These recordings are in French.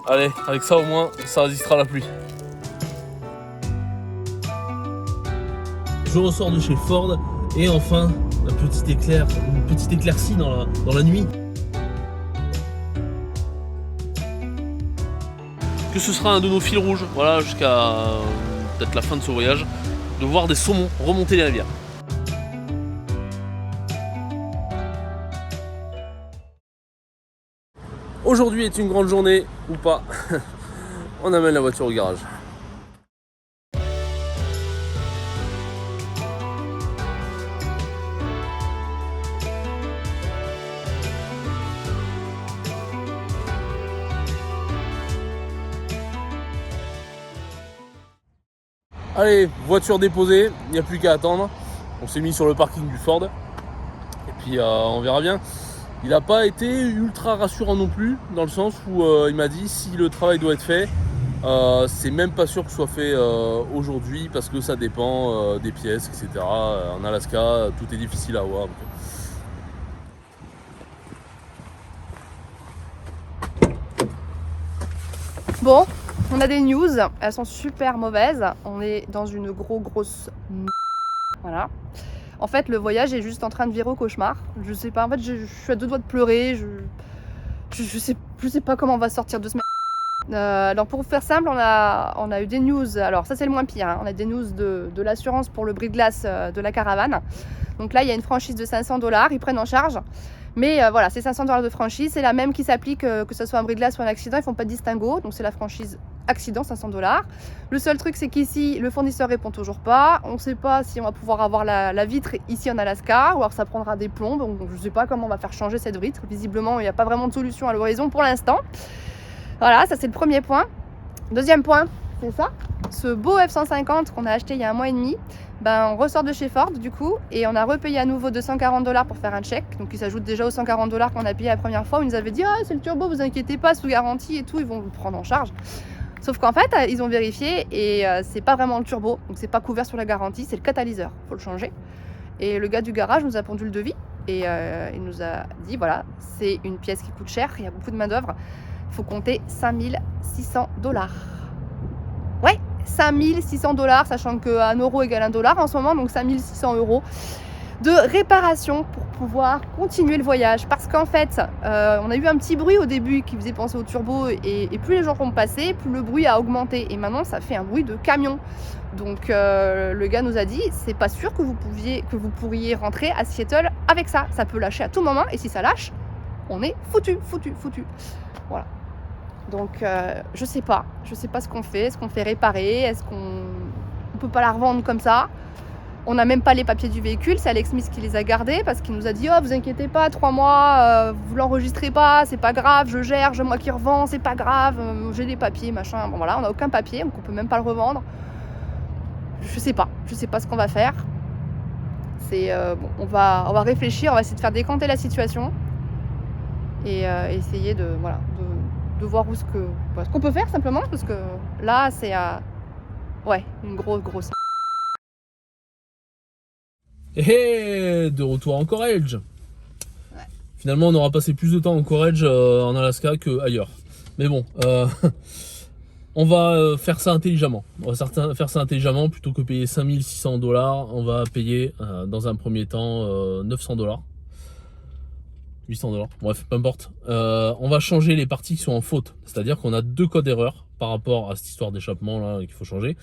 Allez, avec ça au moins, ça résistera à la pluie. Je ressors de chez Ford et enfin, une petite éclaircie dans la nuit. Que ce sera un de nos fils rouges, voilà, jusqu'à peut-être la fin de ce voyage, de voir des saumons remonter les rivières. Aujourd'hui est une grande journée, ou pas. On amène la voiture au garage. Allez, voiture déposée, il n'y a plus qu'à attendre. On s'est mis sur le parking du Ford. Et puis on verra bien. Il n'a pas été ultra rassurant non plus, dans le sens où il m'a dit si le travail doit être fait, c'est même pas sûr que ce soit fait aujourd'hui parce que ça dépend des pièces, etc. En Alaska, tout est difficile à avoir. Bon, on a des news, elles sont super mauvaises. On est dans une grosse voilà. En fait, le voyage est juste en train de virer au cauchemar. Je sais pas, en fait, je suis à deux doigts de pleurer. Je sais pas comment on va sortir de ce alors pour faire simple, on a eu des news. Alors ça c'est le moins pire, hein. On a des news de l'assurance pour le brise-glace de la caravane. Donc là il y a une franchise de 500$, ils prennent en charge. Mais voilà, c'est 500$ de franchise, c'est la même qui s'applique que ce soit un brise-glace ou un accident, ils font pas de distinguo. Donc c'est la franchise accident, 500$. Le seul truc c'est qu'ici le fournisseur répond toujours pas. On sait pas si on va pouvoir avoir la vitre ici en Alaska ou alors ça prendra des plombs. Donc je sais pas comment on va faire changer cette vitre. Visiblement il n'y a pas vraiment de solution à l'horizon pour l'instant. Voilà, ça c'est le premier point. Deuxième point, c'est ça. Ce beau F-150 qu'on a acheté il y a 1 mois et demi, ben, on ressort de chez Ford du coup et on a repayé à nouveau 240$ pour faire un check. Donc il s'ajoute déjà aux 140$ qu'on a payé la première fois. Ils nous avaient dit c'est le turbo, vous inquiétez pas, sous garantie et tout, ils vont vous prendre en charge. Sauf qu'en fait, ils ont vérifié et c'est pas vraiment le turbo, donc c'est pas couvert sur la garantie, c'est le catalyseur, faut le changer. Et le gars du garage nous a pondu le devis et il nous a dit voilà, c'est une pièce qui coûte cher, il y a beaucoup de main d'œuvre. Faut compter 5600$. Ouais, 5600$, sachant qu'un euro égale $1 en ce moment, donc 5600€ de réparation pour pouvoir continuer le voyage. Parce qu'en fait, on a eu un petit bruit au début qui faisait penser au turbo et plus les jours vont passer, plus le bruit a augmenté. Et maintenant, ça fait un bruit de camion. Donc le gars nous a dit, c'est pas sûr que vous pourriez rentrer à Seattle avec ça. Ça peut lâcher à tout moment et si ça lâche, on est foutu. Voilà. Donc je sais pas ce qu'on fait. Est-ce qu'on fait réparer? Est-ce qu'on peut pas la revendre comme ça? On n'a même pas les papiers du véhicule, c'est Alex Smith qui les a gardés parce qu'il nous a dit vous inquiétez pas, 3 mois, vous l'enregistrez pas, c'est pas grave, je gère, j'ai moi qui revends, c'est pas grave, j'ai des papiers, machin. Bon voilà, on n'a aucun papier, donc on peut même pas le revendre. Je sais pas ce qu'on va faire. C'est bon, on va réfléchir, on va essayer de faire décanter la situation et essayer de voir ce qu'on peut faire simplement, parce que là c'est une grosse. Et de retour en Courage. Ouais. Finalement on aura passé plus de temps en Courage en Alaska qu'ailleurs. Mais bon, on va faire ça intelligemment. On va faire ça intelligemment plutôt que payer 5600$. On va payer dans un premier temps 900$. 800$, bref, peu importe. On va changer les parties qui sont en faute. C'est-à-dire qu'on a 2 codes erreurs par rapport à cette histoire d'échappement là qu'il faut changer.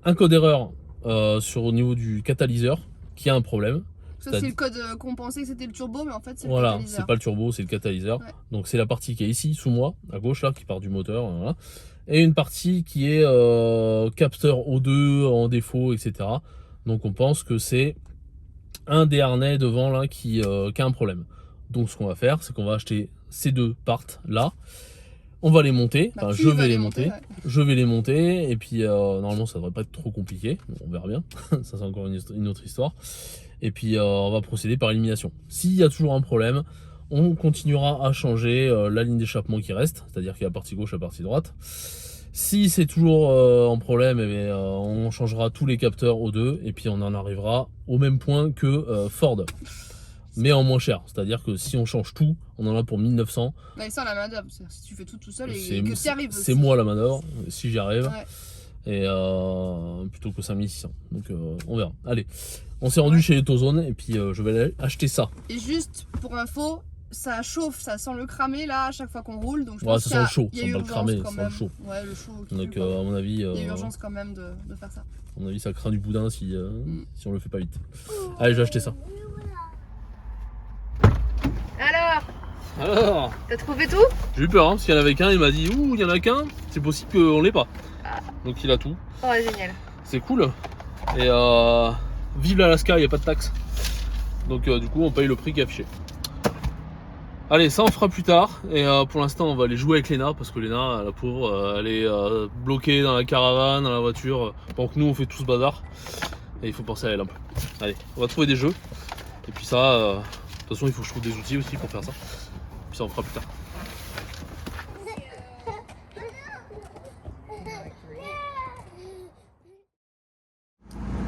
Un code erreur au niveau du catalyseur qui a un problème. Ça c'est le code qu'on pensait que c'était le turbo, mais en fait c'est le catalyseur. Voilà, c'est pas le turbo, c'est le catalyseur. Ouais. Donc c'est la partie qui est ici sous moi, à gauche là, qui part du moteur. Voilà. Et une partie qui est capteur O2 en défaut, etc. Donc on pense que c'est un des harnais devant là qui a un problème. Donc ce qu'on va faire, c'est qu'on va acheter ces 2 parts là. On va les monter, enfin je vais les monter, ouais. Je vais les monter et puis normalement ça devrait pas être trop compliqué, on verra bien, ça c'est encore une autre histoire. Et puis on va procéder par élimination. S'il y a toujours un problème, on continuera à changer la ligne d'échappement qui reste, c'est-à-dire qu'il y a la partie gauche, la partie droite. Si c'est toujours en problème, on changera tous les capteurs O2 et puis on en arrivera au même point que Ford. Mais en moins cher, c'est-à-dire que si on change tout, on en a pour 1900. Mais ça, la main d'œuvre, si tu fais tout seul et que tu y arrives. C'est moi la main d'œuvre, si j'y arrive. Ouais. Et plutôt que 5600. Donc on verra. Allez, on s'est rendu chez Autozone et puis je vais aller acheter ça. Et juste pour info, ça chauffe, ça sent le cramer là à chaque fois qu'on roule. Donc je Ouais, pense ça sent le chaud, ça sent pas le cramé, quand ça sent même. le chaud. Ouais, le chaud. Donc à mon avis, il y a urgence quand même de faire ça. à mon avis, ça craint du boudin si on le fait pas vite. Allez, je vais acheter ça. Alors, T'as trouvé tout? j'ai eu peur, hein, parce qu'il y en avait qu'un, il m'a dit ouh, il y en a qu'un, c'est possible qu'on l'ait pas. Donc il a tout. Oh, génial. C'est cool. Et vive l'Alaska, il n'y a pas de taxe. Donc du coup, on paye le prix qui est affiché. Allez, ça on fera plus tard. Et pour l'instant, on va aller jouer avec Léna, parce que Léna, la pauvre, elle est bloquée dans la caravane, dans la voiture, pendant que nous on fait tout ce bazar. Et il faut penser à elle un peu. Allez, on va trouver des jeux. Et puis ça, de toute façon, il faut que je trouve des outils aussi pour faire ça. Puis ça, on fera plus tard.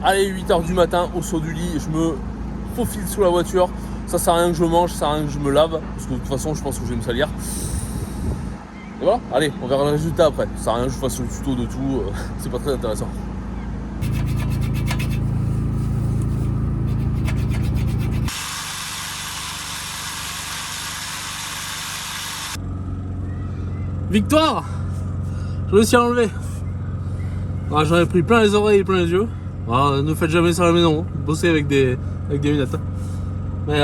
Allez, 8h du matin, au saut du lit, je me faufile sous la voiture. Ça sert à rien que je mange, ça sert à rien que je me lave, parce que de toute façon, je pense que je vais me salir. Et voilà, allez, on verra le résultat après. Ça sert à rien que je fasse le tuto de tout, c'est pas très intéressant. Victoire! Je réussi à enlever. Ah, j'en ai pris plein les oreilles et plein les yeux. Ah, ne faites jamais ça à la maison, hein. Bossez avec des lunettes. Hein. Mais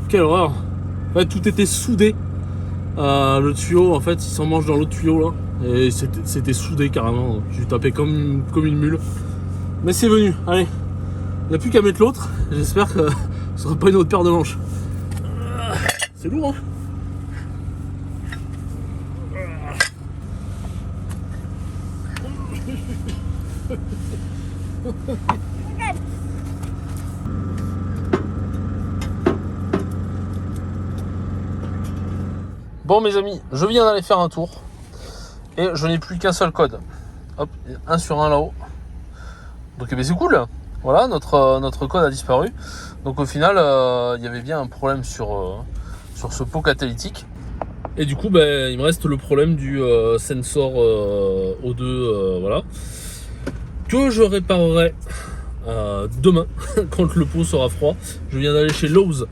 quelle horreur. En fait, tout était soudé. Le tuyau, en fait, il s'en mange dans l'autre tuyau là. Et c'était soudé carrément. J'ai tapé comme une mule. Mais c'est venu, allez. Il n'y a plus qu'à mettre l'autre. J'espère que ce sera pas une autre paire de manches. C'est lourd, hein. Bon mes amis, je viens d'aller faire un tour et je n'ai plus qu'un seul code. Hop, un sur un là-haut. Donc eh bien, c'est cool. Voilà, notre code a disparu. Donc au final, il y avait bien un problème sur ce pot catalytique. Et du coup, il me reste le problème du sensor O2, voilà, que je réparerai demain quand le pot sera froid. Je viens d'aller chez Lowe's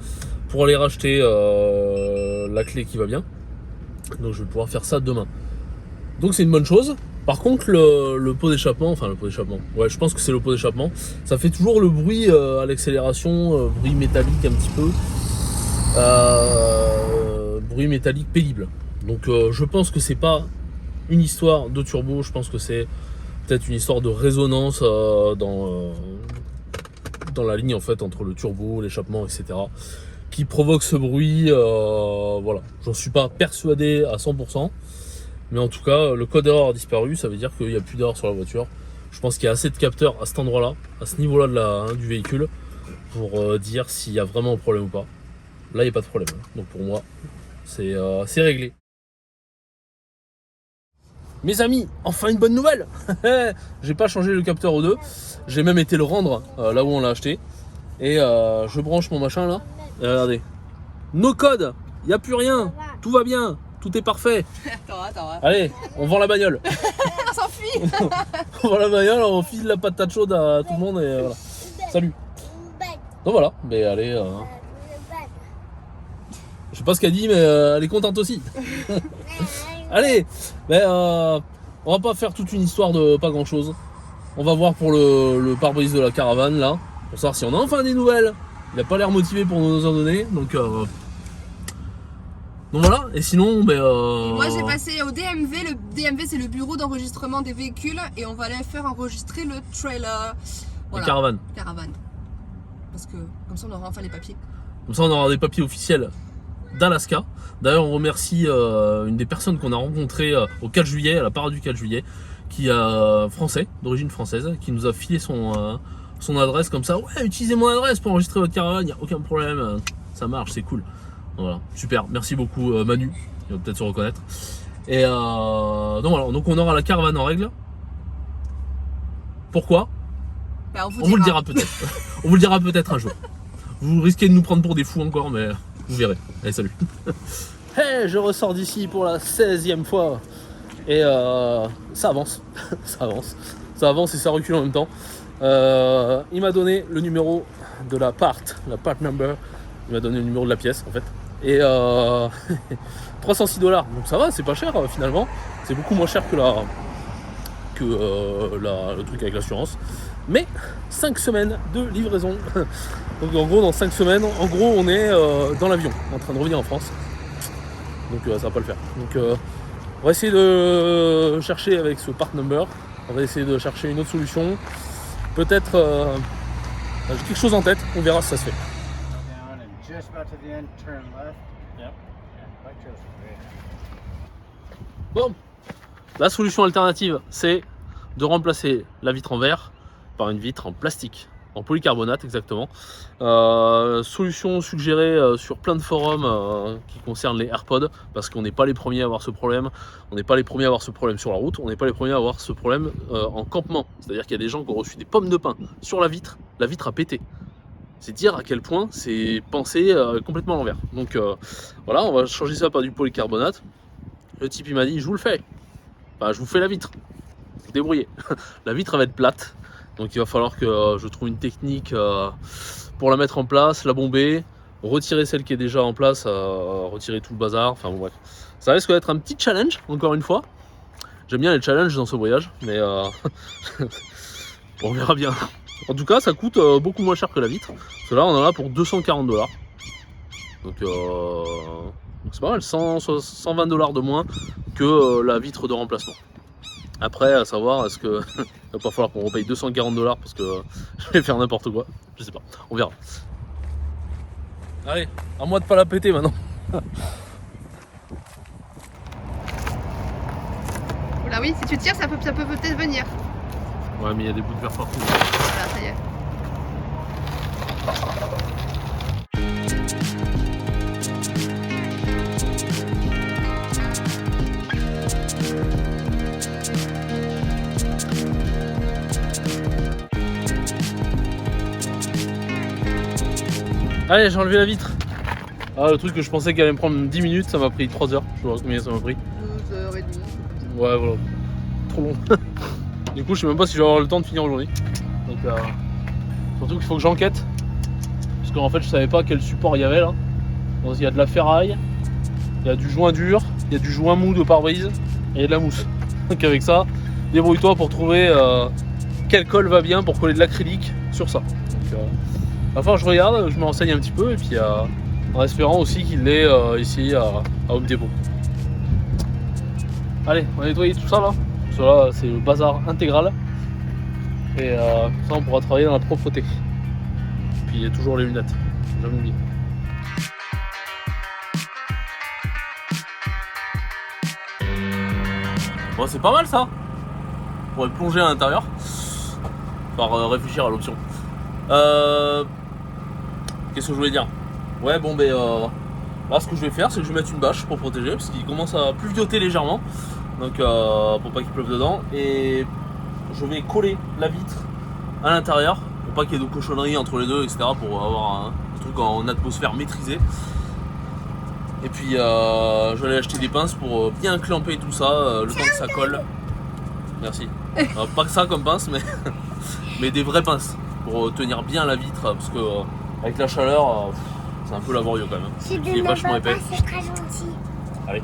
pour aller racheter la clé qui va bien. Donc je vais pouvoir faire ça demain. Donc c'est une bonne chose. Par contre le pot d'échappement, ouais, je pense que c'est le pot d'échappement, ça fait toujours le bruit à l'accélération, bruit métallique un petit peu, bruit métallique pénible. Donc je pense que c'est pas une histoire de turbo, je pense que c'est peut-être une histoire de résonance dans la ligne en fait entre le turbo, l'échappement, etc. qui provoque ce bruit. Voilà, j'en suis pas persuadé à 100%. Mais en tout cas, le code d'erreur a disparu, ça veut dire qu'il n'y a plus d'erreur sur la voiture. Je pense qu'il y a assez de capteurs à cet endroit-là, à ce niveau-là du véhicule, pour dire s'il y a vraiment un problème ou pas. Là, il n'y a pas de problème. Donc pour moi, c'est réglé. Mes amis, enfin une bonne nouvelle. J'ai pas changé le capteur O2, j'ai même été le rendre là où on l'a acheté. Et je branche mon machin là. Et regardez, no code, il n'y a plus rien, tout va bien. Tout est parfait. Attends. Allez, on vend la bagnole. On s'enfuit. On vend la bagnole, on file la patate chaude à tout le monde et voilà. Salut. Donc voilà, mais allez. Je sais pas ce qu'elle dit, mais elle est contente aussi. Allez, on va pas faire toute une histoire de pas grand chose. On va voir pour le pare-brise de la caravane là, pour savoir si on a enfin des nouvelles. Il a pas l'air motivé pour nous en donner, donc voilà, et sinon, moi j'ai passé au DMV. Le DMV c'est le bureau d'enregistrement des véhicules et on va aller faire enregistrer le trailer. Voilà. Caravane. Parce que comme ça on aura enfin les papiers. Comme ça on aura des papiers officiels d'Alaska. D'ailleurs on remercie une des personnes qu'on a rencontrées au 4 juillet, à la parade du 4 juillet, qui est français, d'origine française, qui nous a filé son adresse comme ça. Ouais, utilisez mon adresse pour enregistrer votre caravane, il n'y a aucun problème, ça marche, c'est cool. Voilà, super, merci beaucoup Manu, il va peut-être se reconnaître. Et donc voilà, donc on aura la caravane en règle. Pourquoi ? On vous le dira peut-être. On vous le dira peut-être un jour. Vous risquez de nous prendre pour des fous encore, mais vous verrez. Allez, salut. Hey, je ressors d'ici pour la 16e fois. Et ça avance. Ça avance. Ça avance et ça recule en même temps. Il m'a donné le numéro de la part number. Il m'a donné le numéro de la pièce en fait. Et 306 $. Donc ça va, c'est pas cher finalement. C'est beaucoup moins cher que le truc avec l'assurance. Mais 5 semaines de livraison. Donc en gros, dans 5 semaines, on est dans l'avion, en train de revenir en France. Donc ça va pas le faire. Donc on va essayer de chercher avec ce part number. On va essayer de chercher une autre solution. Peut-être j'ai quelque chose en tête, on verra si ça se fait. Bon, la solution alternative, c'est de remplacer la vitre en verre par une vitre en plastique, en polycarbonate exactement. Solution suggérée sur plein de forums qui concernent les AirPods, parce qu'on n'est pas les premiers à avoir ce problème. On n'est pas les premiers à avoir ce problème sur la route, on n'est pas les premiers à avoir ce problème en campement. C'est-à-dire qu'il y a des gens qui ont reçu des pommes de pin sur la vitre a pété. C'est dire à quel point c'est pensé complètement à l'envers. Donc voilà, on va changer ça par du polycarbonate. Le type il m'a dit, je vous le fais. Enfin, je vous fais la vitre. Vous débrouillez. La vitre elle va être plate. Donc il va falloir que je trouve une technique pour la mettre en place, la bomber, retirer celle qui est déjà en place, retirer tout le bazar. Enfin bon bref. Ça risque d'être un petit challenge, encore une fois. J'aime bien les challenges dans ce voyage, mais on verra bien. En tout cas, ça coûte beaucoup moins cher que la vitre. Parce que là, on en a pour 240 $. Donc c'est pas mal, 120 $ de moins que la vitre de remplacement. Après, à savoir, est-ce que il va pas falloir qu'on repaye 240 $ parce que je vais faire n'importe quoi. Je sais pas, on verra. Allez, à moi de pas la péter maintenant. Oula oui, si tu tires, ça peut peut-être venir. Ouais, mais il y a des bouts de verre partout. Voilà, ça y est. Allez, j'ai enlevé la vitre. Ah, le truc que je pensais qu'il allait me prendre 10 minutes, ça m'a pris 3 heures. Je sais pas combien ça m'a pris. 12h30. Ouais, voilà. Trop long. Du coup, je sais même pas si je vais avoir le temps de finir aujourd'hui. Donc, surtout qu'il faut que j'enquête. Parce qu'en fait, je savais pas quel support il y avait là. Donc, il y a de la ferraille, il y a du joint dur, il y a du joint mou de pare-brise et il y a de la mousse. Donc, avec ça, débrouille-toi pour trouver quelle colle va bien pour coller de l'acrylique sur ça. Donc, va falloir que je regarde, je me renseigne un petit peu et puis en espérant aussi qu'il l'ait ici à Home Depot. Allez, on va nettoyer tout ça là. Parce que là, c'est le bazar intégral. Et ça, on pourra travailler dans la propreté. Puis il y a toujours les lunettes, jamais oublié. Bon, c'est pas mal ça. On pourrait plonger à l'intérieur. Par réfléchir à l'option. Qu'est-ce que je voulais dire? Ouais, bon, ben là, ce que je vais faire, c'est que je vais mettre une bâche pour protéger, parce qu'il commence à pluvioter légèrement, donc pour pas qu'il pleuve dedans. Et je vais coller la vitre à l'intérieur, pour pas qu'il y ait de cochonneries entre les deux, etc., pour avoir un truc en atmosphère maîtrisée. Et puis je vais aller acheter des pinces pour bien clamper tout ça, le temps que ça colle. Merci. Pas que ça comme pince, mais des vraies pinces pour tenir bien la vitre, parce que avec la chaleur, c'est un peu laborieux quand même. Si Il est vachement épais. C'est très gentil. Allez.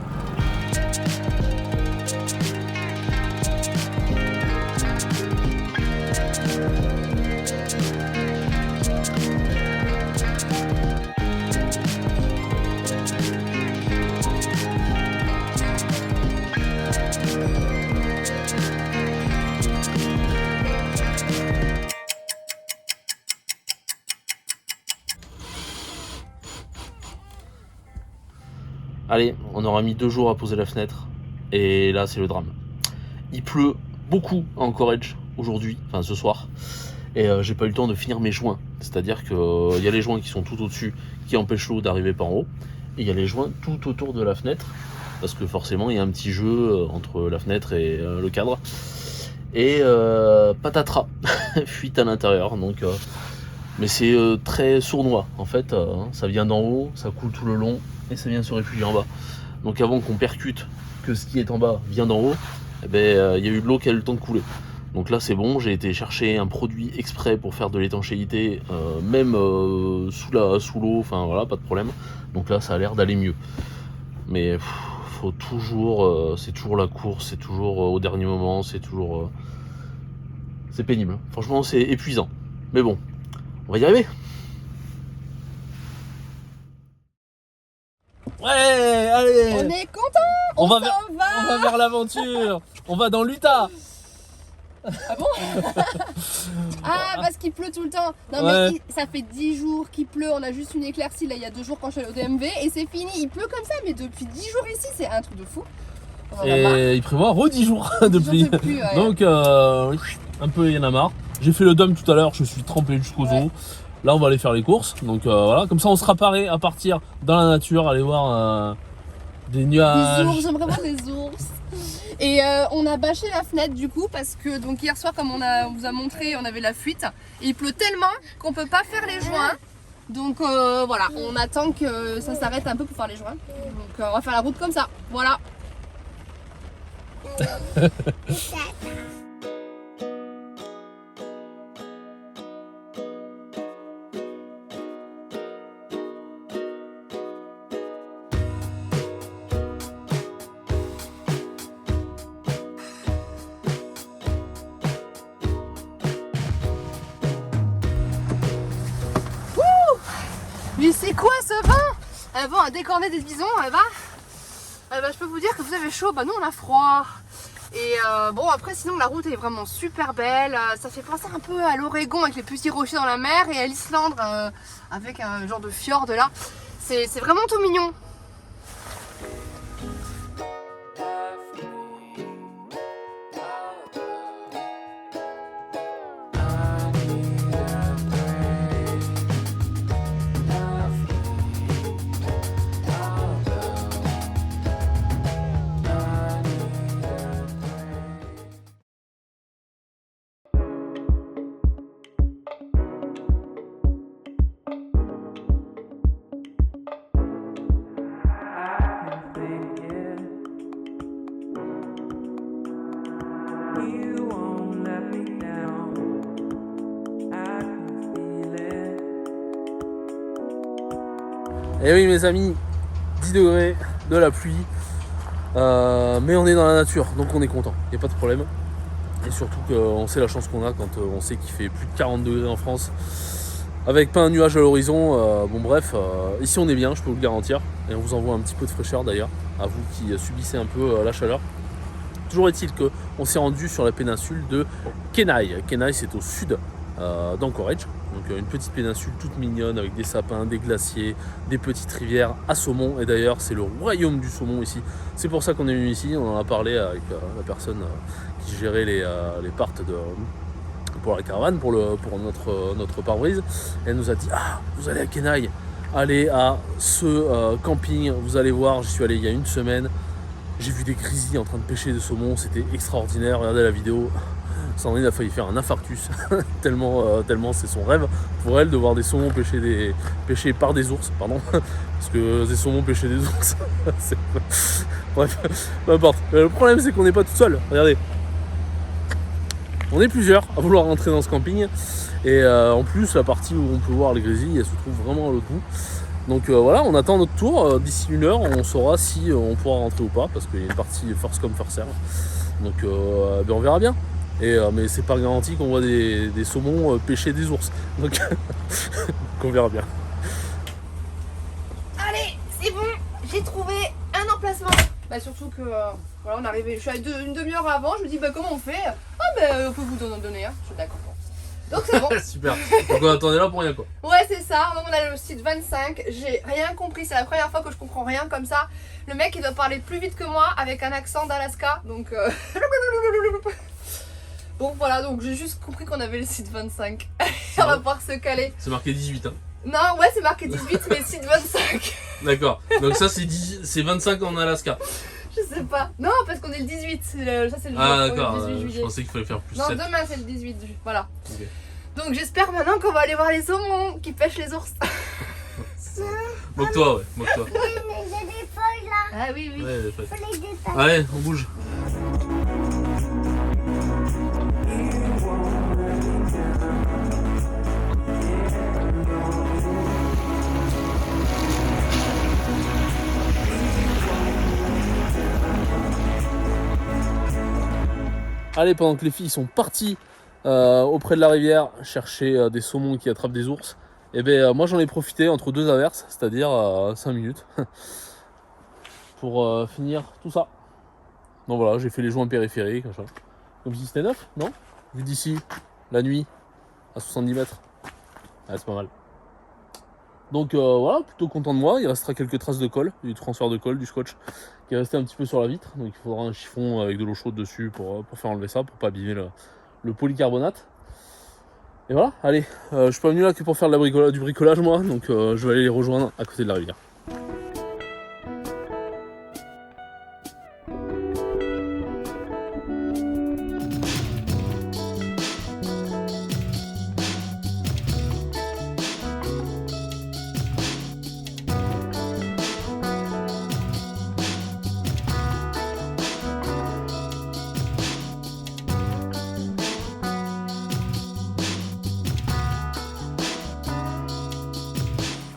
Allez, on aura mis 2 jours à poser la fenêtre et là c'est le drame. Il pleut beaucoup à Anchorage aujourd'hui, enfin ce soir, et j'ai pas eu le temps de finir mes joints. C'est-à-dire que y a les joints qui sont tout au-dessus qui empêchent l'eau d'arriver par en haut, et il y a les joints tout autour de la fenêtre, parce que forcément il y a un petit jeu entre la fenêtre et le cadre. Et patatras, fuite à l'intérieur. Donc Mais c'est très sournois en fait, ça vient d'en haut, ça coule tout le long et ça vient se réfugier en bas. Donc avant qu'on percute que ce qui est en bas vient d'en haut, eh ben, y a eu de l'eau qui a eu le temps de couler. Donc là c'est bon, j'ai été chercher un produit exprès pour faire de l'étanchéité, même sous l'eau, enfin voilà, pas de problème. Donc là ça a l'air d'aller mieux. Mais faut toujours, c'est toujours la course, c'est toujours au dernier moment, c'est toujours... c'est pénible, franchement c'est épuisant. Mais bon, on va y arriver. Ouais, allez. On est content. On va vers l'aventure. On va dans l'Utah. Ah bon? Ah, parce qu'il pleut tout le temps. Non Ouais. mais ça fait 10 jours qu'il pleut. On a juste une éclaircie là il y a 2 jours quand je suis allée au DMV et c'est fini. Il pleut comme ça mais depuis 10 jours ici, c'est un truc de fou. On en a marre. Et il prévoit 10 jours de 10 jours pluie. de pluie, ouais. Donc un peu il y en a marre. J'ai fait le dump tout à l'heure, je suis trempé jusqu'aux os. Là on va aller faire les courses. Donc voilà, comme ça on sera paré à partir dans la nature, aller voir des nuages. Des ours, j'aimerais voir des ours. Et on a bâché la fenêtre du coup parce que donc hier soir comme on vous a montré on avait la fuite et il pleut tellement qu'on peut pas faire les joints. Donc voilà, on attend que ça s'arrête un peu pour faire les joints. Donc on va faire la route comme ça, voilà. Mais c'est quoi ce vent? Un vent à décorner des bisons, je peux vous dire que vous avez chaud, bah nous on a froid. Et bon après sinon la route est vraiment super belle, ça fait penser un peu à l'Oregon avec les petits rochers dans la mer et à l'Islande avec un genre de fjord là. C'est vraiment tout mignon. Et oui mes amis, 10 degrés, de la pluie, mais on est dans la nature, donc on est content, il n'y a pas de problème. Et surtout qu'on sait la chance qu'on a quand on sait qu'il fait plus de 40 degrés en France, avec pas un nuage à l'horizon. Bon bref, ici on est bien, je peux vous le garantir. Et on vous envoie un petit peu de fraîcheur d'ailleurs, à vous qui subissez un peu la chaleur. Toujours est-il qu'on s'est rendu sur la péninsule de Kenai. Kenai c'est au sud d'Anchorage, donc une petite péninsule toute mignonne avec des sapins, des glaciers, des petites rivières à saumon. Et d'ailleurs c'est le royaume du saumon ici, c'est pour ça qu'on est venu ici. On en a parlé avec la personne qui gérait les parts pour la caravane, pour notre pare-brise. Elle nous a dit vous allez à Kenai, allez à ce camping, vous allez voir, j'y suis allé il y a une semaine. J'ai vu des grizzlies en train de pêcher des saumons, c'était extraordinaire, regardez la vidéo. Sandrine a failli faire un infarctus, tellement c'est son rêve pour elle de voir des saumons pêchés par des ours, pardon, parce que des saumons pêchés des ours, bref, peu importe. Le problème c'est qu'on n'est pas tout seul, regardez. On est plusieurs à vouloir rentrer dans ce camping, et en plus la partie où on peut voir les grizzlies, elle se trouve vraiment à l'autre bout. Donc voilà, on attend notre tour, d'ici 1 heure on saura si on pourra rentrer ou pas, parce qu'il y a une partie first come first serve. Donc on verra bien. Mais c'est pas garanti qu'on voit des saumons pêcher des ours. Donc on verra bien. Allez, c'est bon, j'ai trouvé un emplacement. Bah surtout que voilà, on est arrivé, je suis allée une demi-heure avant, je me dis comment on fait? On peut vous en donner un, je suis d'accord. Donc c'est bon. Super. Donc on attendait là pour rien quoi. Ouais c'est ça, donc on a le site 25, j'ai rien compris, c'est la première fois que je comprends rien comme ça. Le mec il doit parler plus vite que moi avec un accent d'Alaska, donc bon voilà, donc j'ai juste compris qu'on avait le site 25. On va pouvoir se caler. C'est marqué 18 hein. Non ouais c'est marqué 18 mais site 25. D'accord, donc ça c'est 25 en Alaska. Je sais pas. Non parce qu'on est le 18, ça c'est le Ah jour, d'accord, le 18 juillet. je pensais qu'il fallait faire plus Non 7. demain c'est le 18 juillet, voilà. Okay. Donc j'espère maintenant qu'on va aller voir les saumons qui pêchent les ours. Moque-toi, ouais, moque-toi. Mais il y a des feuilles là. Ah oui, oui. Ouais, Faut les détailler. allez, on bouge. Allez, pendant que les filles sont parties auprès de la rivière chercher des saumons qui attrapent des ours, et moi j'en ai profité entre deux averses, c'est-à-dire 5 minutes, pour finir tout ça. Donc voilà, j'ai fait les joints périphériques, machin. Comme si c'était neuf, non? Vu d'ici, la nuit, à 70 mètres. Ouais, c'est pas mal. Donc voilà, plutôt content de moi. Il restera quelques traces de colle, du transfert de colle, du scotch qui est resté un petit peu sur la vitre. Donc il faudra un chiffon avec de l'eau chaude dessus pour faire enlever ça, pour pas abîmer le polycarbonate. Et voilà, allez, je suis pas venu là que pour faire du bricolage moi, donc je vais aller les rejoindre à côté de la rivière.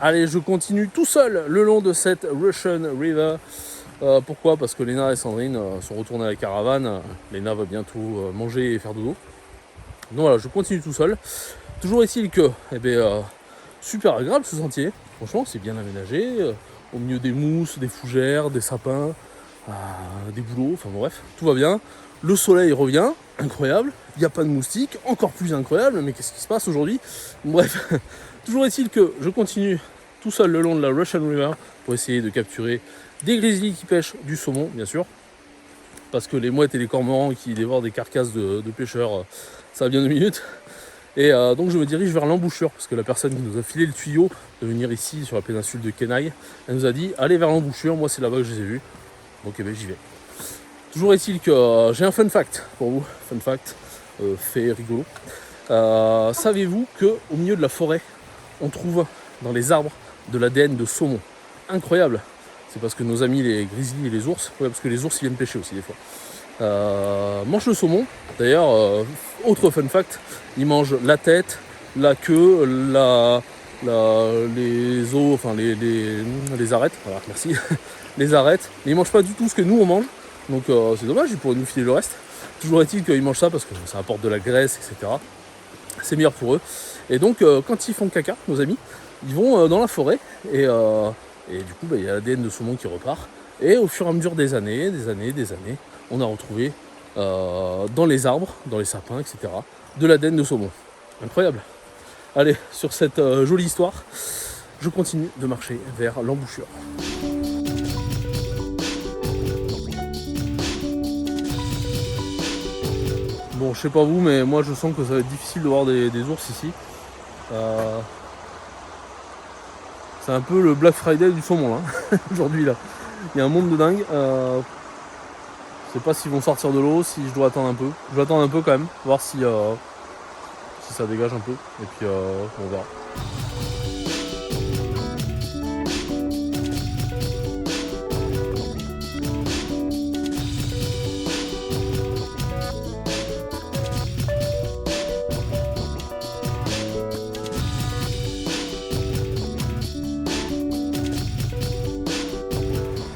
Allez, je continue tout seul le long de cette Russian River. Pourquoi? Parce que Léna et Sandrine sont retournées à la caravane. Léna va bientôt manger et faire dodo. Donc voilà, je continue tout seul. Toujours est-il que, super agréable ce sentier. Franchement, c'est bien aménagé. Au milieu des mousses, des fougères, des sapins, des bouleaux, enfin bref, tout va bien. Le soleil revient, incroyable. Il n'y a pas de moustiques, encore plus incroyable. Mais qu'est-ce qui se passe aujourd'hui? Bref. Toujours est-il que je continue tout seul le long de la Russian River pour essayer de capturer des grizzlies qui pêchent du saumon, bien sûr. Parce que les mouettes et les cormorans qui dévorent des carcasses de pêcheurs, ça va bien 2 minutes. Et donc je me dirige vers l'embouchure, parce que la personne qui nous a filé le tuyau de venir ici sur la péninsule de Kenai, elle nous a dit allez vers l'embouchure, moi c'est là-bas que je les ai vus. Donc j'y vais. Toujours est-il que j'ai un fun fact pour vous, fun fact, fait rigolo. Savez-vous qu'au milieu de la forêt, on trouve dans les arbres de l'ADN de saumon? Incroyable. C'est parce que nos amis les grizzlies et les ours, ouais, parce que les ours ils viennent pêcher aussi des fois, mangent le saumon. D'ailleurs, autre fun fact, ils mangent la tête, la queue, les os, enfin les arêtes, voilà, merci, les arêtes. Mais ils mangent pas du tout ce que nous on mange, donc c'est dommage, ils pourraient nous filer le reste. Toujours est-il qu'ils mangent ça parce que ça apporte de la graisse, etc. C'est meilleur pour eux. Et donc quand ils font caca, nos amis, ils vont dans la forêt et du coup il y a l'ADN de saumon qui repart. Et au fur et à mesure des années, on a retrouvé dans les arbres, dans les sapins, etc. de l'ADN de saumon. Incroyable. Allez, sur cette jolie histoire, je continue de marcher vers l'embouchure. Bon, je sais pas vous, mais moi je sens que ça va être difficile de voir des ours ici. C'est un peu le Black Friday du saumon là, aujourd'hui là. Il y a un monde de dingue. Je sais pas s'ils vont sortir de l'eau, si je dois attendre un peu. Je vais attendre un peu quand même, voir si ça dégage un peu. Et puis on verra.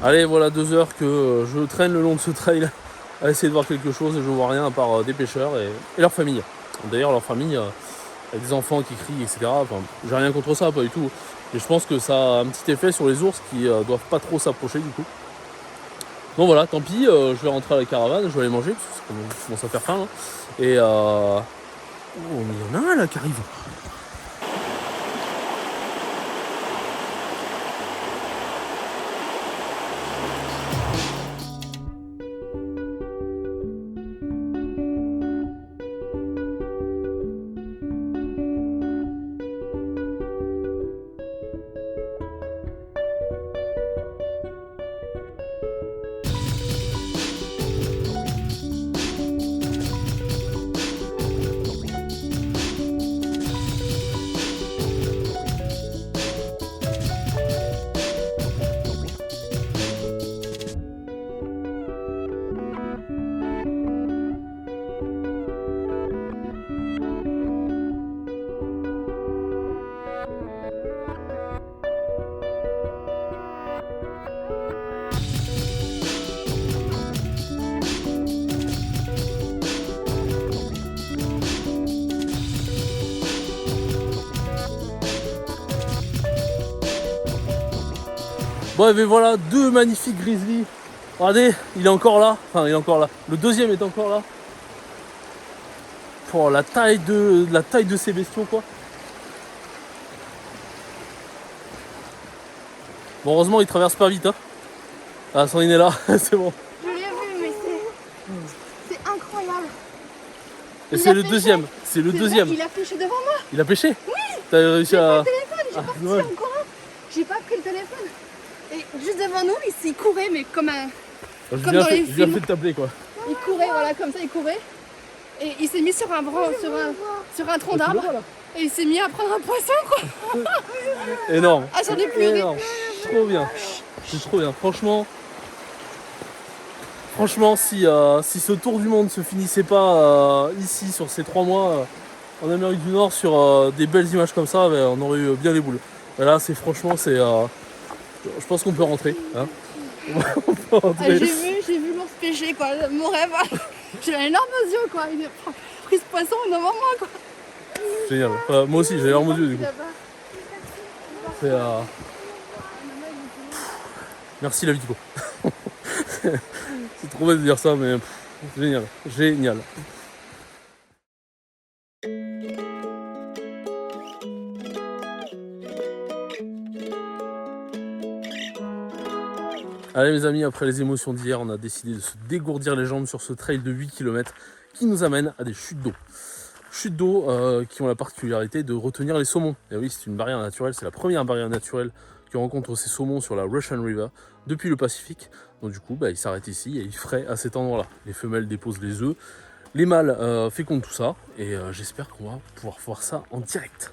Allez, voilà 2 heures que je traîne le long de ce trail à essayer de voir quelque chose et je vois rien à part des pêcheurs et leur famille. D'ailleurs, leur famille, avec des enfants qui crient, etc. Enfin, j'ai rien contre ça, pas du tout. Et je pense que ça a un petit effet sur les ours qui doivent pas trop s'approcher du coup. Donc voilà, tant pis, je vais rentrer à la caravane, je vais aller manger parce que ça commence à faire faim. Là. Et oh, mais il y en a un là qui arrive. Bref, et voilà, 2 magnifiques grizzlies. Regardez, il est encore là. Enfin, il est encore là. Le deuxième est encore là. Pour la taille de ces bestiaux, quoi. Bon, heureusement, il traverse pas vite. Hein. Ah, Sandrine est là, c'est bon. Je l'ai vu, mais c'est incroyable. Et c'est le deuxième. C'est le deuxième. Il a pêché devant moi. Il a pêché? Oui. T'as réussi J'ai pas à. le téléphone, j'ai pas retiré encore un. J'ai pas pris le téléphone. Et juste devant nous, il courait, mais comme un. Je Comme viens dans les fait films. de t'appeler, quoi. Il courait, voilà, comme ça, il courait. Et il s'est mis sur un tronc d'arbre. Et il s'est mis à prendre un poisson, quoi. Énorme. Ah, j'en ai pleuré. Énorme. Trop bien. C'est trop bien. Franchement, si ce tour du monde se finissait pas ici sur ces 3 mois en Amérique du Nord sur des belles images comme ça, on aurait eu bien les boules. Mais là, c'est franchement, je pense qu'on peut rentrer. Hein. On peut rentrer. J'ai vu l'ours pêcher, quoi. Mon rêve. J'ai les larmes aux yeux, quoi. Il a pris ce poisson devant moi, quoi. Génial. Moi aussi, j'ai les larmes aux yeux, du coup. C'est merci la vie, du coup. C'est trop bête de dire ça, mais génial. Génial. Allez mes amis, après les émotions d'hier, on a décidé de se dégourdir les jambes sur ce trail de 8 km qui nous amène à des chutes d'eau. Chutes d'eau qui ont la particularité de retenir les saumons. Et oui, c'est une barrière naturelle, c'est la première barrière naturelle qui rencontre ces saumons sur la Russian River depuis le Pacifique. Donc du coup, ils s'arrêtent ici et ils fraient à cet endroit-là. Les femelles déposent les œufs, les mâles fécondent tout ça et j'espère qu'on va pouvoir voir ça en direct.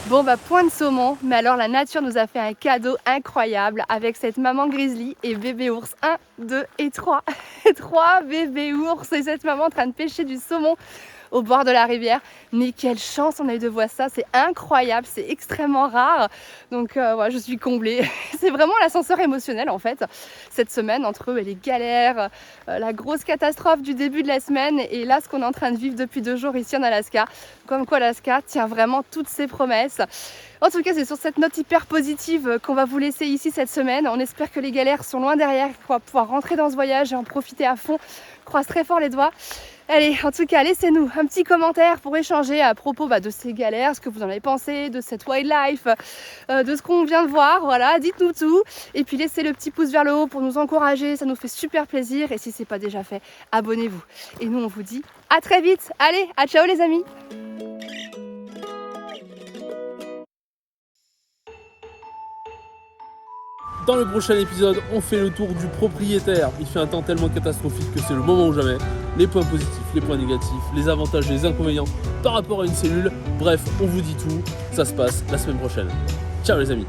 Bon point de saumon, mais alors la nature nous a fait un cadeau incroyable avec cette maman grizzly et bébé ours 1, 2 et 3. 3 bébés ours et cette maman en train de pêcher du saumon au bord de la rivière. Mais quelle chance on a eu de voir ça, c'est incroyable, c'est extrêmement rare. Donc voilà, je suis comblée. C'est vraiment l'ascenseur émotionnel en fait, cette semaine, entre eux et les galères, la grosse catastrophe du début de la semaine et là ce qu'on est en train de vivre depuis 2 jours ici en Alaska. Comme quoi l'Alaska tient vraiment toutes ses promesses. En tout cas, c'est sur cette note hyper positive qu'on va vous laisser ici cette semaine. On espère que les galères sont loin derrière, qu'on va pouvoir rentrer dans ce voyage et en profiter à fond. Je croise très fort les doigts. Allez, en tout cas, laissez-nous un petit commentaire pour échanger à propos de ces galères, ce que vous en avez pensé, de cette wildlife, de ce qu'on vient de voir. Voilà, dites-nous tout. Et puis laissez le petit pouce vers le haut pour nous encourager, ça nous fait super plaisir. Et si ce n'est pas déjà fait, abonnez-vous. Et nous, on vous dit à très vite. Allez, à ciao les amis. Dans le prochain épisode, on fait le tour du propriétaire. Il fait un temps tellement catastrophique que c'est le moment ou jamais. Les points positifs, les points négatifs, les avantages, les inconvénients par rapport à une cellule. Bref, on vous dit tout. Ça se passe la semaine prochaine. Ciao les amis.